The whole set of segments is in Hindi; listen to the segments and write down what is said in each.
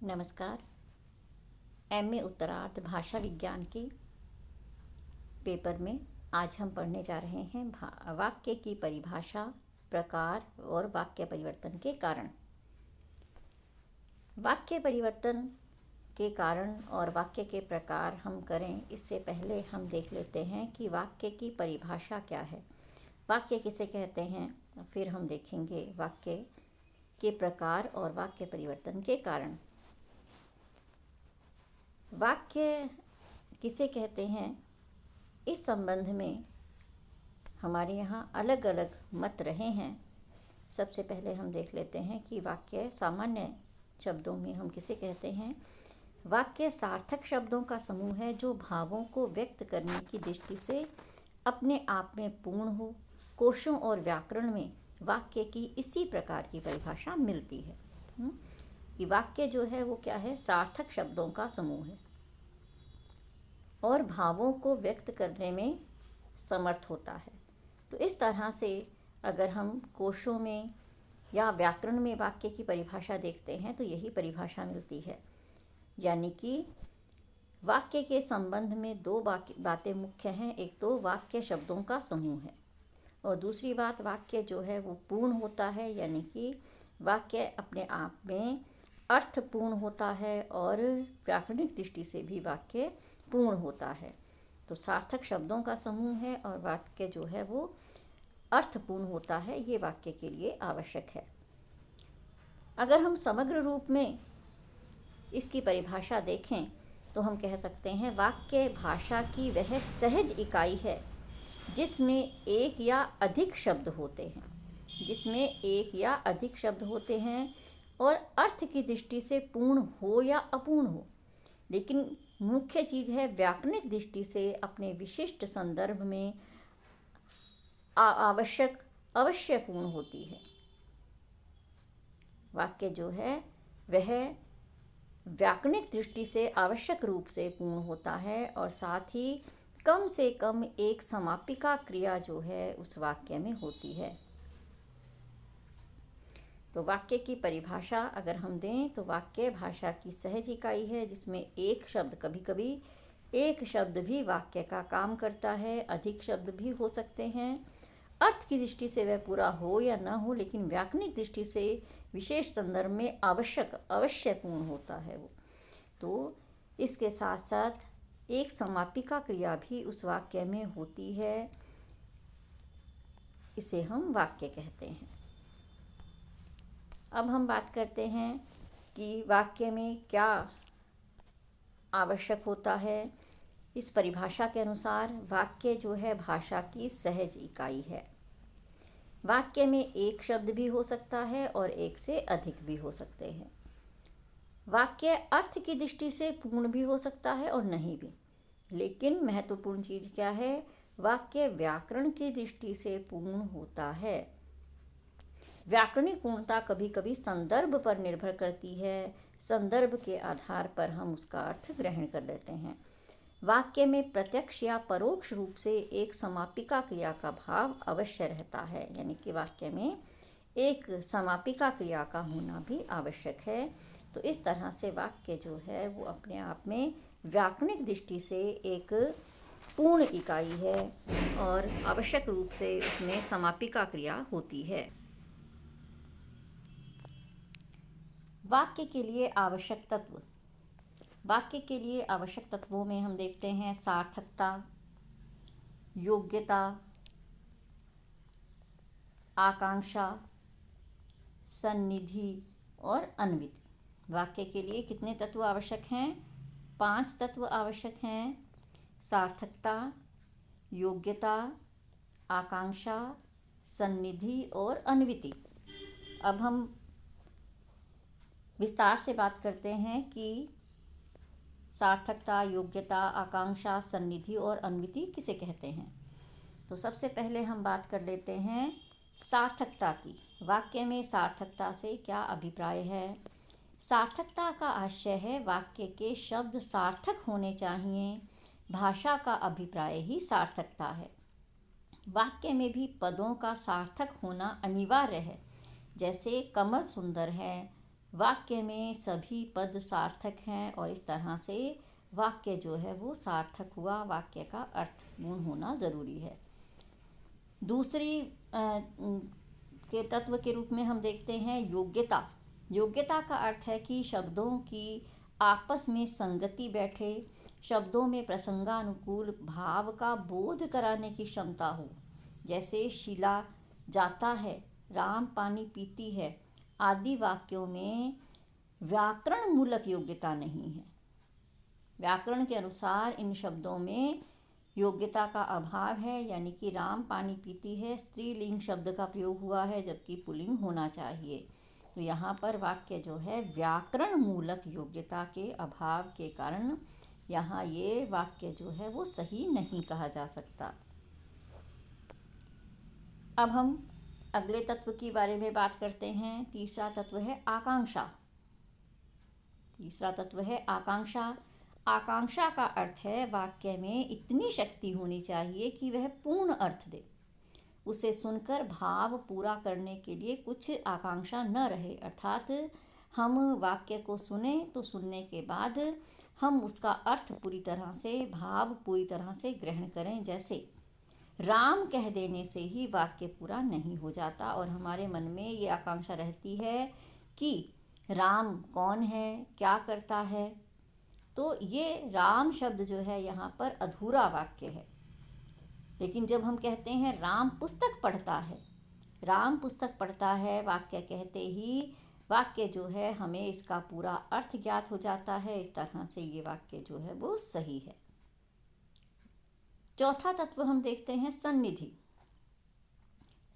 नमस्कार। एमए उत्तरार्ध भाषा विज्ञान के पेपर में आज हम पढ़ने जा रहे हैं वाक्य की परिभाषा, प्रकार और वाक्य परिवर्तन के कारण। वाक्य परिवर्तन के कारण और वाक्य के प्रकार हम करें, इससे पहले हम देख लेते हैं कि वाक्य की परिभाषा क्या है, वाक्य किसे कहते हैं। फिर हम देखेंगे वाक्य के प्रकार और वाक्य परिवर्तन के कारण। वाक्य किसे कहते हैं, इस संबंध में हमारे यहाँ अलग अलग मत रहे हैं। सबसे पहले हम देख लेते हैं कि वाक्य सामान्य शब्दों में हम किसे कहते हैं। वाक्य सार्थक शब्दों का समूह है जो भावों को व्यक्त करने की दृष्टि से अपने आप में पूर्ण हो। कोशों और व्याकरण में वाक्य की इसी प्रकार की परिभाषा मिलती है कि वाक्य जो है वो क्या है, सार्थक शब्दों का समूह है और भावों को व्यक्त करने में समर्थ होता है। तो इस तरह से अगर हम कोशों में या व्याकरण में वाक्य की परिभाषा देखते हैं तो यही परिभाषा मिलती है, यानी कि वाक्य के संबंध में दो बातें मुख्य हैं। एक तो वाक्य शब्दों का समूह है और दूसरी बात वाक्य जो है वो पूर्ण होता है, यानी कि वाक्य अपने आप में अर्थपूर्ण होता है और व्याकरणिक दृष्टि से भी वाक्य पूर्ण होता है। तो सार्थक शब्दों का समूह है और वाक्य जो है वो अर्थपूर्ण होता है, ये वाक्य के लिए आवश्यक है। अगर हम समग्र रूप में इसकी परिभाषा देखें तो हम कह सकते हैं वाक्य भाषा की वह सहज इकाई है जिसमें एक या अधिक शब्द होते हैं और अर्थ की दृष्टि से पूर्ण हो या अपूर्ण हो, लेकिन मुख्य चीज़ है व्याकरणिक दृष्टि से अपने विशिष्ट संदर्भ में अवश्य पूर्ण होती है। वाक्य जो है वह व्याकरणिक दृष्टि से आवश्यक रूप से पूर्ण होता है और साथ ही कम से कम एक समापिका क्रिया जो है उस वाक्य में होती है। तो वाक्य की परिभाषा अगर हम दें तो वाक्य भाषा की सहज इकाई है जिसमें एक शब्द, कभी कभी एक शब्द भी वाक्य का काम करता है, अधिक शब्द भी हो सकते हैं। अर्थ की दृष्टि से वह पूरा हो या ना हो, लेकिन व्याकरणिक दृष्टि से विशेष संदर्भ में अवश्य पूर्ण होता है वो। तो इसके साथ साथ एक समापिका क्रिया भी उस वाक्य में होती है, इसे हम वाक्य कहते हैं। अब हम बात करते हैं कि वाक्य में क्या आवश्यक होता है। इस परिभाषा के अनुसार वाक्य जो है भाषा की सहज इकाई है। वाक्य में एक शब्द भी हो सकता है और एक से अधिक भी हो सकते हैं। वाक्य अर्थ की दृष्टि से पूर्ण भी हो सकता है और नहीं भी, लेकिन महत्वपूर्ण चीज़ क्या है, वाक्य व्याकरण की दृष्टि से पूर्ण होता है। व्याकरणिक पूर्णता कभी कभी संदर्भ पर निर्भर करती है, संदर्भ के आधार पर हम उसका अर्थ ग्रहण कर लेते हैं। वाक्य में प्रत्यक्ष या परोक्ष रूप से एक समापिका क्रिया का भाव अवश्य रहता है, यानी कि वाक्य में एक समापिका क्रिया का होना भी आवश्यक है। तो इस तरह से वाक्य जो है वो अपने आप में व्याकरणिक दृष्टि से एक पूर्ण इकाई है और आवश्यक रूप से उसमें समापिका क्रिया होती है। वाक्य के लिए आवश्यक तत्व। वाक्य के लिए आवश्यक तत्वों में हम देखते हैं सार्थकता, योग्यता, आकांक्षा, सन्निधि और अन्विति। वाक्य के लिए कितने तत्व आवश्यक हैं? 5 तत्व आवश्यक हैं। सार्थकता, योग्यता, आकांक्षा, सन्निधि और अन्विति। अब हम विस्तार से बात करते हैं कि सार्थकता, योग्यता, आकांक्षा, सन्निधि और अन्विति किसे कहते हैं। तो सबसे पहले हम बात कर लेते हैं सार्थकता की। वाक्य में सार्थकता से क्या अभिप्राय है? सार्थकता का आशय है वाक्य के शब्द सार्थक होने चाहिए। भाषा का अभिप्राय ही सार्थकता है। वाक्य में भी पदों का सार्थक होना अनिवार्य है। जैसे कमल सुंदर है, वाक्य में सभी पद सार्थक हैं और इस तरह से वाक्य जो है वो सार्थक हुआ, वाक्य का अर्थपूर्ण होना ज़रूरी है। दूसरी के तत्व के रूप में हम देखते हैं योग्यता। योग्यता का अर्थ है कि शब्दों की आपस में संगति बैठे, शब्दों में प्रसंगानुकूल भाव का बोध कराने की क्षमता हो। जैसे शिला जाता है, राम पानी पीती है आदि वाक्यों में व्याकरण मूलक योग्यता नहीं है। व्याकरण के अनुसार इन शब्दों में योग्यता का अभाव है, यानी कि राम पानी पीती है स्त्रीलिंग शब्द का प्रयोग हुआ है जबकि पुल्लिंग होना चाहिए। तो यहाँ पर वाक्य जो है व्याकरण मूलक योग्यता के अभाव के कारण यहाँ ये वाक्य जो है वो सही नहीं कहा जा सकता। अब हम अगले तत्व के बारे में बात करते हैं। तीसरा तत्व है आकांक्षा। तीसरा तत्व है आकांक्षा। आकांक्षा का अर्थ है वाक्य में इतनी शक्ति होनी चाहिए कि वह पूर्ण अर्थ दे। उसे सुनकर भाव पूरा करने के लिए कुछ आकांक्षा न रहे, अर्थात हम वाक्य को सुने तो सुनने के बाद हम उसका अर्थ पूरी तरह से, भाव पूरी तरह से ग्रहण करें। जैसे राम कह देने से ही वाक्य पूरा नहीं हो जाता और हमारे मन में ये आकांक्षा रहती है कि राम कौन है, क्या करता है। तो ये राम शब्द जो है यहाँ पर अधूरा वाक्य है। लेकिन जब हम कहते हैं राम पुस्तक पढ़ता है, राम पुस्तक पढ़ता है वाक्य कहते ही वाक्य जो है हमें इसका पूरा अर्थ ज्ञात हो जाता है। इस तरह से ये वाक्य जो है वो सही है। चौथा तत्व हम देखते हैं सन्निधि।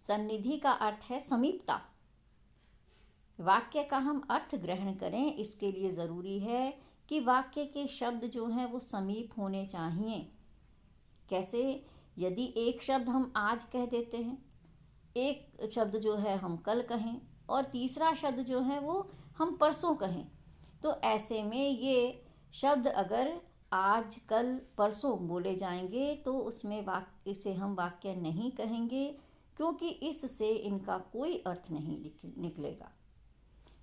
सन्निधि का अर्थ है समीपता। वाक्य का हम अर्थ ग्रहण करें, इसके लिए ज़रूरी है कि वाक्य के शब्द जो हैं वो समीप होने चाहिए। कैसे? यदि एक शब्द हम आज कह देते हैं, एक शब्द जो है हम कल कहें और तीसरा शब्द जो है वो हम परसों कहें, तो ऐसे में ये शब्द अगर आज कल परसों बोले जाएंगे तो उसमें इसे हम वाक्य नहीं कहेंगे, क्योंकि इससे इनका कोई अर्थ नहीं निकलेगा।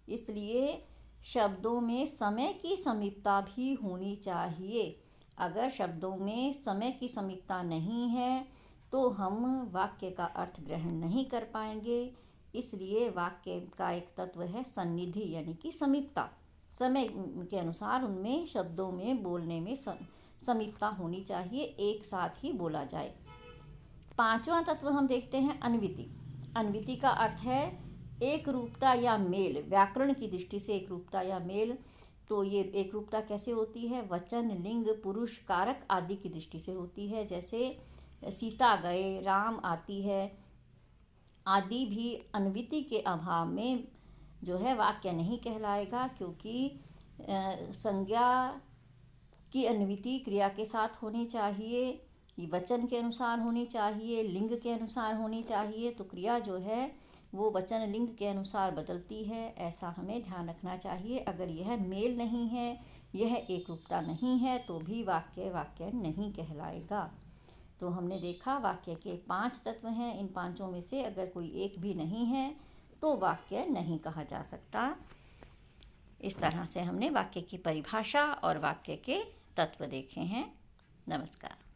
इसलिए शब्दों में समय की समीपता भी होनी चाहिए। अगर शब्दों में समय की समीपता नहीं है तो हम वाक्य का अर्थ ग्रहण नहीं कर पाएंगे। इसलिए वाक्य का एक तत्व है सन्निधि, यानी कि समीपता। समय के अनुसार उनमें शब्दों में बोलने में समीपता होनी चाहिए, एक साथ ही बोला जाए। पांचवा तत्व हम देखते हैं अन्विति। अन्विति का अर्थ है एक रूपता या मेल। व्याकरण की दृष्टि से एक रूपता या मेल। तो ये एक रूपता कैसे होती है? वचन, लिंग, पुरुष, कारक आदि की दृष्टि से होती है। जैसे सीता गए, राम आती है आदि भी अन्विति के अभाव में जो है वाक्य नहीं कहलाएगा, क्योंकि संज्ञा की अन्विति क्रिया के साथ होनी चाहिए, वचन के अनुसार होनी चाहिए, लिंग के अनुसार होनी चाहिए। तो क्रिया जो है वो वचन लिंग के अनुसार बदलती है, ऐसा हमें ध्यान रखना चाहिए। अगर यह मेल नहीं है, यह एक रूपता नहीं है, तो भी वाक्य नहीं कहलाएगा। तो हमने देखा वाक्य के 5 तत्व हैं। इन पांचों में से अगर कोई एक भी नहीं है तो वाक्य नहीं कहा जा सकता। इस तरह से हमने वाक्य की परिभाषा और वाक्य के तत्व देखे हैं। नमस्कार।